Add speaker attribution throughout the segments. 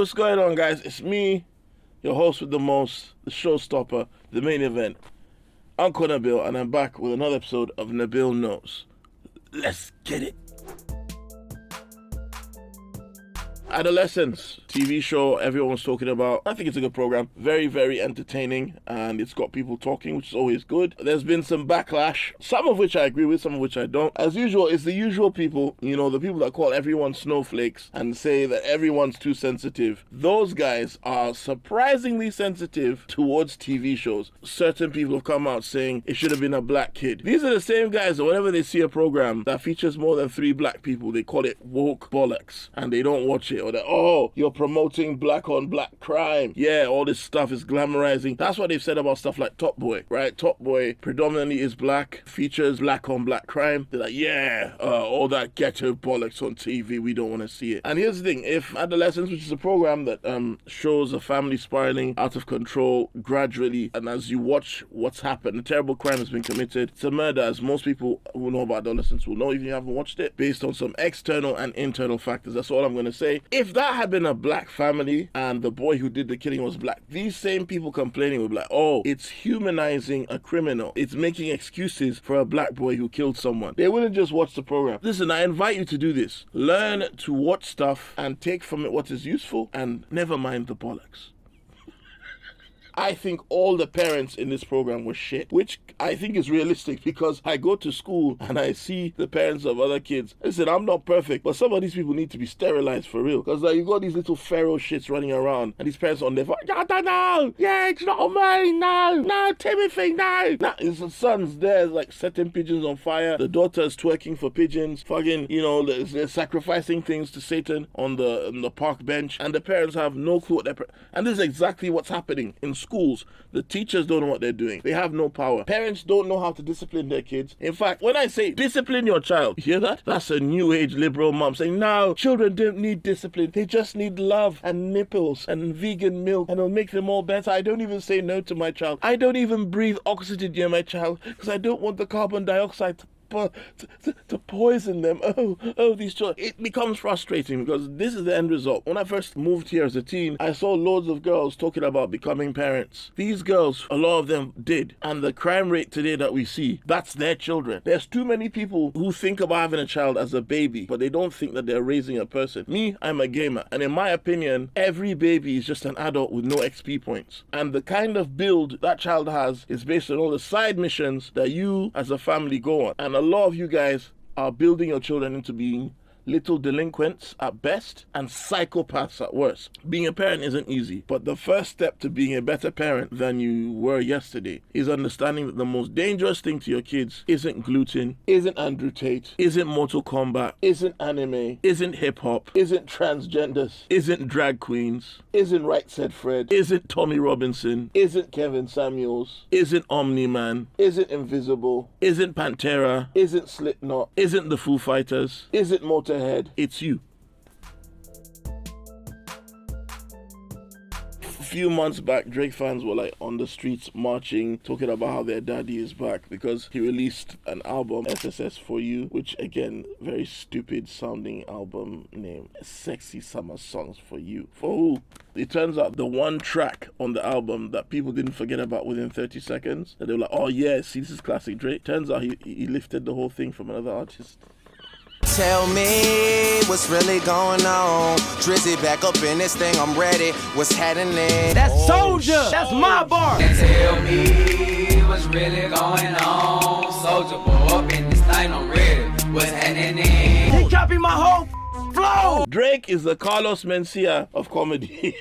Speaker 1: what's going on, guys? It's me, your host with the most, the showstopper, the main event, Uncle Nabil, and I'm back with another episode of Nabil Knows. Let's get it. Adolescence, TV show everyone's talking about. I think it's a good program. Very, very entertaining, and it's got people talking, which is always good. There's been some backlash, some of which I agree with, some of which I don't. As usual, it's the usual people, the people that call everyone snowflakes and say that everyone's too sensitive. Those guys are surprisingly sensitive towards TV shows. Certain people have come out saying it should have been a black kid. These are the same guys that whenever they see a program that features more than 3 black people, they call it woke bollocks, and they don't watch it. Or that, oh, you're promoting black on black crime. Yeah, all this stuff is glamorizing. That's what they've said about stuff like Top Boy, right? Top Boy predominantly is black, features black on black crime. They're like, all that ghetto bollocks on TV, we don't want to see it. And here's the thing, if Adolescence, which is a program that shows a family spiraling out of control gradually, and as you watch what's happened, a terrible crime has been committed. It's a murder, as most people who know about Adolescence will know if you haven't watched it, based on some external and internal factors. That's all I'm going to say. If that had been a black family and the boy who did the killing was black, these same people complaining would be like, oh, it's humanizing a criminal. It's making excuses for a black boy who killed someone. They wouldn't just watch the program. Listen, I invite you to do this. Learn to watch stuff and take from it what is useful and never mind the bollocks. I think all the parents in this program were shit, which I think is realistic because I go to school and I see the parents of other kids. Listen, I'm not perfect, but some of these people need to be sterilized for real. Because you got these little feral shits running around and these parents on their phone, no, yeah, it's not mine, no, Timothy, no. Now, his son's there, like setting pigeons on fire. The daughter's twerking for pigeons, fucking, they're sacrificing things to Satan on the park bench. And the parents have no clue what they're... And this is exactly what's happening in schools. The teachers don't know what they're doing. They have no power. Parents don't know how to discipline their kids. In fact, when I say discipline your child, you hear that? That's a new age liberal mom saying, no, children don't need discipline. They just need love and nipples and vegan milk, and it'll make them all better. I don't even say no to my child. I don't even breathe oxygen near my child because I don't want the carbon dioxide to poison them. These children. It becomes frustrating because this is the end result. When I first moved here as a teen, I saw loads of girls talking about becoming parents. These girls, a lot of them did. And the crime rate today that we see, that's their children. There's too many people who think about having a child as a baby, but they don't think that they're raising a person. Me, I'm a gamer. And in my opinion, every baby is just an adult with no XP points. And the kind of build that child has is based on all the side missions that you as a family go on. And a lot of you guys are building your children into being little delinquents at best and psychopaths at worst. Being a parent isn't easy, but the first step to being a better parent than you were yesterday is understanding that the most dangerous thing to your kids isn't gluten, isn't Andrew Tate, isn't Mortal Kombat, isn't anime, isn't hip-hop, isn't transgenders, isn't drag queens, isn't Right Said Fred, isn't Tommy Robinson, isn't Kevin Samuels, isn't Omni-Man, isn't Invisible, isn't Pantera, isn't Slipknot, isn't the Foo Fighters, isn't Motorhead. It's you. A few months back, Drake fans were like on the streets marching, talking about how their daddy is back because he released an album, SSS For You, which again, very stupid sounding album name. Sexy Summer Songs For You. For who? It turns out the one track on the album that people didn't forget about within 30 seconds, that they were like, oh yeah, see, this is classic Drake. Turns out he lifted the whole thing from another artist.
Speaker 2: Tell me what's really going on. Drizzy back up in this thing, I'm ready. What's happening?
Speaker 3: That's Soldier. That's my bar.
Speaker 4: And tell me what's really going on. Soldier boy up in this thing, I'm ready. What's happening?
Speaker 3: He copy my whole flow.
Speaker 1: Drake is the Carlos Mencia of comedy.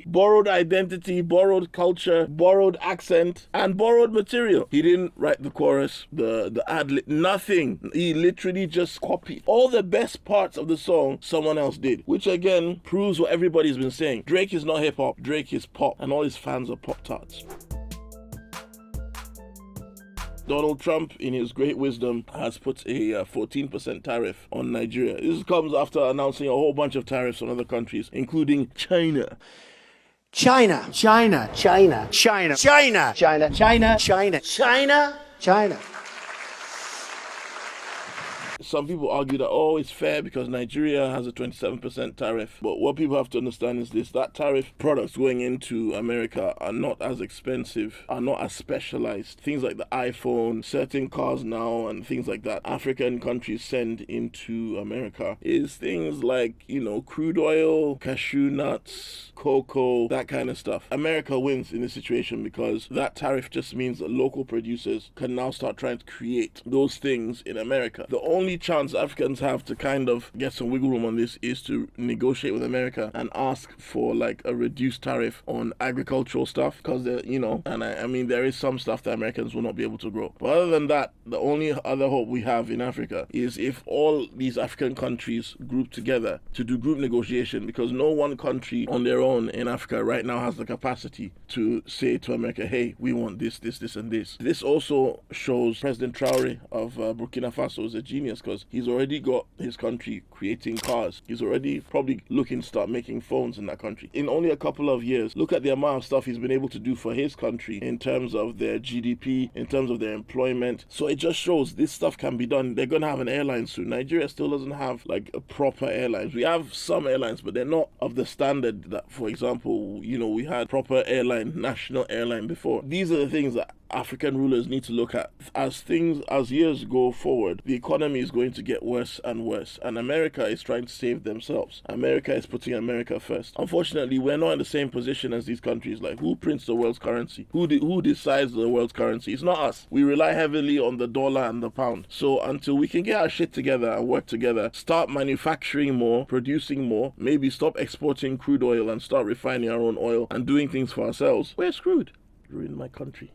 Speaker 1: Borrowed identity, borrowed culture, borrowed accent, and borrowed material. He didn't write the chorus, the ad-lib, nothing. He literally just copied. All the best parts of the song, someone else did. Which again, proves what everybody's been saying. Drake is not hip-hop, Drake is pop, and all his fans are Pop-Tarts. Donald Trump, in his great wisdom, has put a 14% tariff on Nigeria. This comes after announcing a whole bunch of tariffs on other countries, including China.
Speaker 3: China. China. China. China. China. China. China. China. China. China.
Speaker 1: some people argue that, oh, it's fair because Nigeria has a 27% tariff. But what people have to understand is this, that tariff products going into America are not as expensive, are not as specialized. Things like the iPhone, certain cars now, and things like that African countries send into America is things like, you know, crude oil, cashew nuts, cocoa, that kind of stuff. America wins in this situation because that tariff just means that local producers can now start trying to create those things in America. The only chance Africans have to kind of get some wiggle room on this is to negotiate with America and ask for like a reduced tariff on agricultural stuff, because you know, and I mean there is some stuff that Americans will not be able to grow. But other than that, the only other hope we have in Africa is if all these African countries group together to do group negotiation, because no one country on their own in Africa right now has the capacity to say to America, hey, we want this, this, this, and this. This also shows President Traore of Burkina Faso is a genius, because he's already got his country creating cars. He's already probably looking to start making phones in that country. In only a couple of years, look at the amount of stuff he's been able to do for his country in terms of their GDP, in terms of their employment. So it just shows this stuff can be done. They're going to have an airline soon. Nigeria still doesn't have like a proper airlines. We have some airlines, but they're not of the standard that, for example, you know, we had proper airline, national airline before. These are the things that African rulers need to look at. As years go forward, the economy is going to get worse and worse, and America is trying to save themselves. America is putting America first. Unfortunately, we're not in the same position as these countries. Like, who prints the world's currency? Who decides the world's currency? It's not us. We rely heavily on the dollar and the pound. So until we can get our shit together and work together, start manufacturing more, producing more, maybe stop exporting crude oil and start refining our own oil and doing things for ourselves, we're screwed. Ruin my country.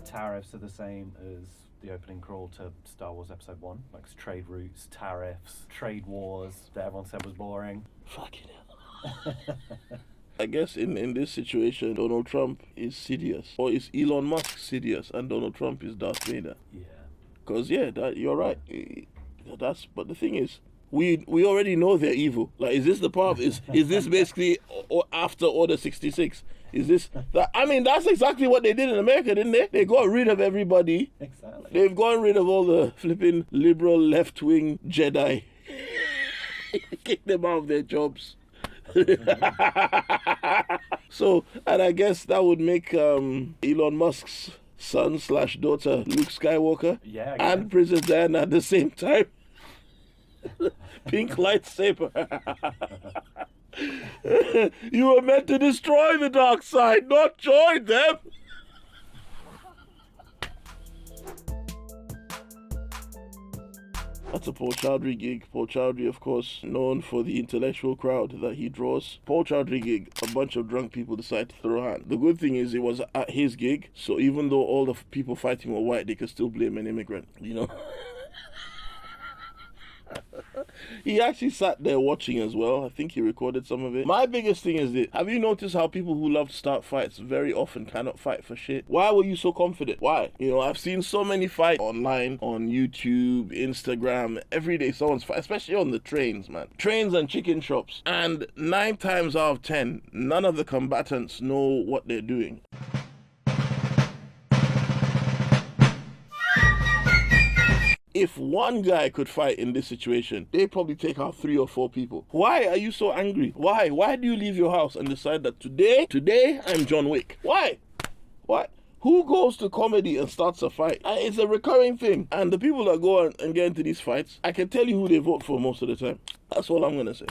Speaker 5: Tariffs are the same as the opening crawl to Star Wars Episode 1, like trade routes, tariffs, trade wars that everyone said was boring.
Speaker 1: Fucking hell. I guess in this situation, Donald Trump is Sidious, or is Elon Musk Sidious, and Donald Trump is Darth Vader.
Speaker 5: Yeah.
Speaker 1: Because you're right. But the thing is, we already know they're evil. Like, is this the part? Is this basically after Order 66? Is this that? I mean, that's exactly what they did in America, didn't they? They got rid of everybody.
Speaker 5: Exactly. They've
Speaker 1: gotten rid of all the flipping liberal left-wing Jedi. Kicked them out of their jobs. So, and I guess that would make Elon Musk's son/daughter Luke Skywalker, and Princess Diana at the same time. Pink lightsaber. You were meant to destroy the dark side, not join them. That's a Paul Chowdhury gig. Paul Chowdhury, of course, known for the intellectual crowd that he draws. Paul Chowdhury gig, a bunch of drunk people decide to throw a hand. The good thing is it was at his gig, so even though all the people fighting were white, they could still blame an immigrant, you know. He actually sat there watching as well. I think he recorded some of it. My biggest thing is this. Have you noticed how people who love to start fights very often cannot fight for shit? Why were you so confident? Why? You know, I've seen so many fights online, on YouTube, Instagram. Every day someone's fighting, especially on the trains, man. Trains and chicken shops. And 9 times out of 10, none of the combatants know what they're doing. If one guy could fight in this situation, they'd probably take out 3 or 4 people. Why are you so angry? Why? Why do you leave your house and decide that today I'm John Wick? Why? Who goes to comedy and starts a fight? It's a recurring thing. And the people that go and get into these fights, I can tell you who they vote for most of the time. That's all I'm going to say.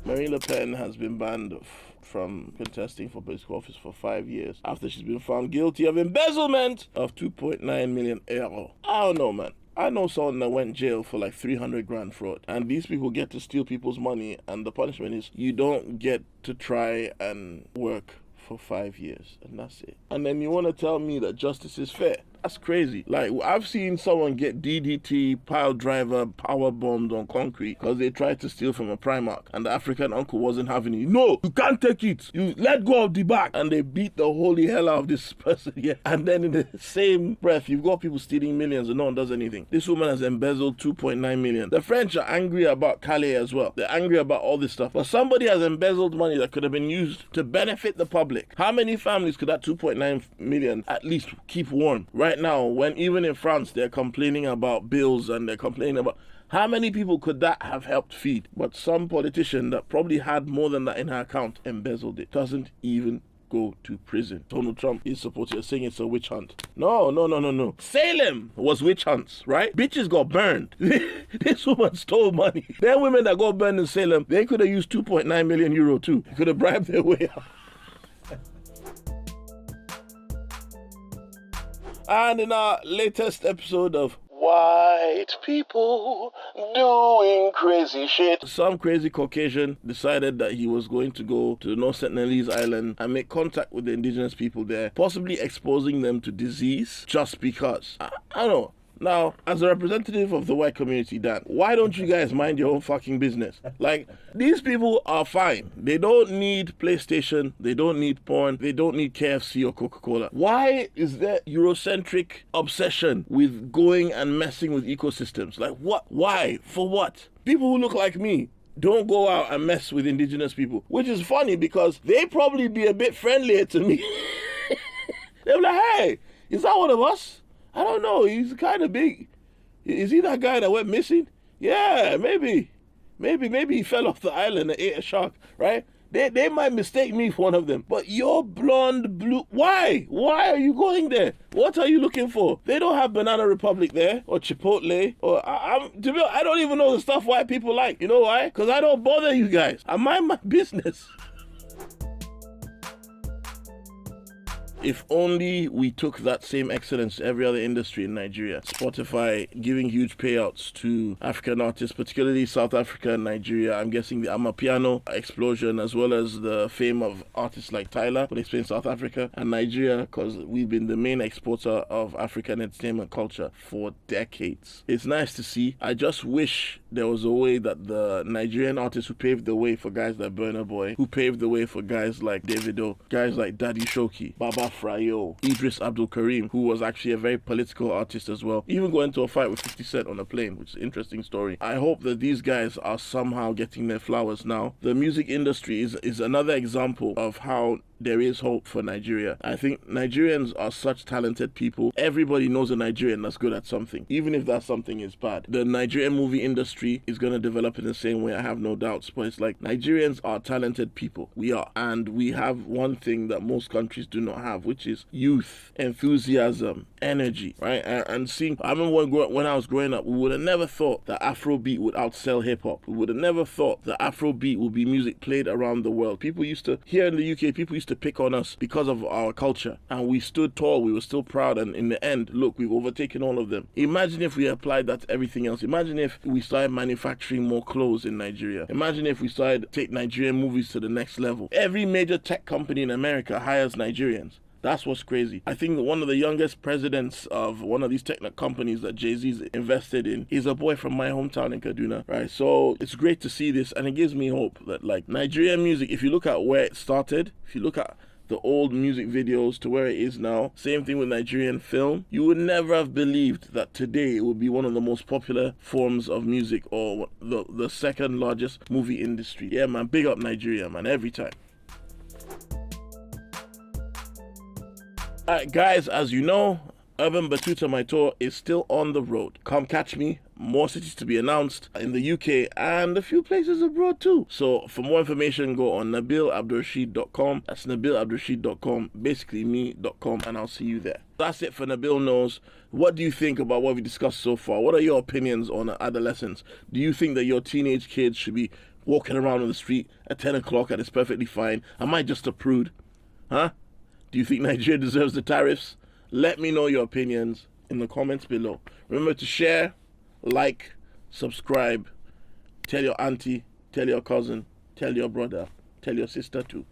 Speaker 1: Marine Le Pen has been banned from contesting for political office for 5 years after she's been found guilty of embezzlement of 2.9 million euro. I don't know, man. I know someone that went jail for like 300 grand fraud, and these people get to steal people's money, and the punishment is you don't get to try and work for 5 years, and that's it. And then you want to tell me that justice is fair? That's crazy. Like, I've seen someone get DDT, pile driver, power bombed on concrete because they tried to steal from a Primark and the African uncle wasn't having it. No, you can't take it. You let go of the bag. And they beat the holy hell out of this person here. And then in the same breath, you've got people stealing millions and no one does anything. This woman has embezzled 2.9 million. The French are angry about Calais as well. They're angry about all this stuff. But somebody has embezzled money that could have been used to benefit the public. How many families could that 2.9 million at least keep warm? Right now, when even in France they're complaining about bills and they're complaining about how many people could that have helped feed? But some politician that probably had more than that in her account embezzled it. Doesn't even go to prison. Donald Trump is supported saying it's a witch hunt. No. Salem was witch hunts, right? Bitches got burned. This woman stole money. Them women that got burned in Salem, they could have used 2.9 million euro too. They could have bribed their way out. And in our latest episode of White People Doing Crazy Shit, some crazy Caucasian decided that he was going to go to the North Sentinelese Island and make contact with the indigenous people there, possibly exposing them to disease just because. I don't know. Now, as a representative of the white community, Dan, why don't you guys mind your own fucking business? Like, these people are fine. They don't need PlayStation. They don't need porn. They don't need KFC or Coca-Cola. Why is there Eurocentric obsession with going and messing with ecosystems? Like, what? Why? For what? People who look like me don't go out and mess with indigenous people, which is funny because they probably be a bit friendlier to me. They're like, hey, is that one of us? I don't know. He's kind of big. Is he that guy that went missing? Yeah, maybe. Maybe he fell off the island and ate a shark, right? They might mistake me for one of them. But you're blonde, blue. Why? Why are you going there? What are you looking for? They don't have Banana Republic there or Chipotle or I don't even know the stuff white people like. You know why? Because I don't bother you guys. I mind my business. If only we took that same excellence to every other industry in Nigeria. Spotify giving huge payouts to African artists, particularly South Africa and Nigeria. I'm guessing the Amapiano explosion, as well as the fame of artists like Tyler, who they play in South Africa, and Nigeria, because we've been the main exporter of African entertainment culture for decades. It's nice to see. I just wish there was a way that the Nigerian artists who paved the way for guys like Burna Boy, who paved the way for guys like Davido, guys like Daddy Shoki, Baba Frayo, Idris Abdul Karim, who was actually a very political artist as well, even going to a fight with 50 Cent on a plane, which is an interesting story. I hope that these guys are somehow getting their flowers now. The music industry is another example of how there is hope for Nigeria. I think Nigerians are such talented people. Everybody knows a Nigerian that's good at something, even if that something is bad. The Nigerian movie industry is going to develop in the same way, I have no doubts, but it's like Nigerians are talented people. We are. And we have one thing that most countries do not have, which is youth, enthusiasm, energy, right? And seeing, I remember when I was growing up, we would have never thought that Afrobeat would outsell hip-hop. We would have never thought that Afrobeat would be music played around the world. People used to, here in the UK, people used to pick on us because of our culture, and we stood tall. We were still proud, and in the end, look, we've overtaken all of them. Imagine if we applied that to everything else. Imagine if we started manufacturing more clothes in Nigeria. Imagine if we started to take Nigerian movies to the next level. Every major tech company in America hires Nigerians. That's what's crazy. I think that one of the youngest presidents of one of these tech companies that Jay-Z's invested in is a boy from my hometown in Kaduna, right? So it's great to see this, and it gives me hope that, like, Nigerian music, if you look at where it started, if you look at the old music videos to where it is now, same thing with Nigerian film, you would never have believed that today it would be one of the most popular forms of music, or the second largest movie industry. Yeah, man, big up Nigeria, man, every time. Alright guys, as you know, Urban Batuta My Tour is still on the road. Come catch me. More cities to be announced in the UK and a few places abroad too. So for more information, go on nabilabdulrashid.com. That's nabilabdulrashid.com, basically me.com, and I'll see you there. That's it for Nabil Knows. What do you think about what we discussed so far? What are your opinions on adolescence? Do you think that your teenage kids should be walking around on the street at 10 o'clock and it's perfectly fine? Am I just a prude? Huh? Do you think Nigeria deserves the tariffs? Let me know your opinions in the comments below. Remember to share, like, subscribe, tell your auntie, tell your cousin, tell your brother, tell your sister too.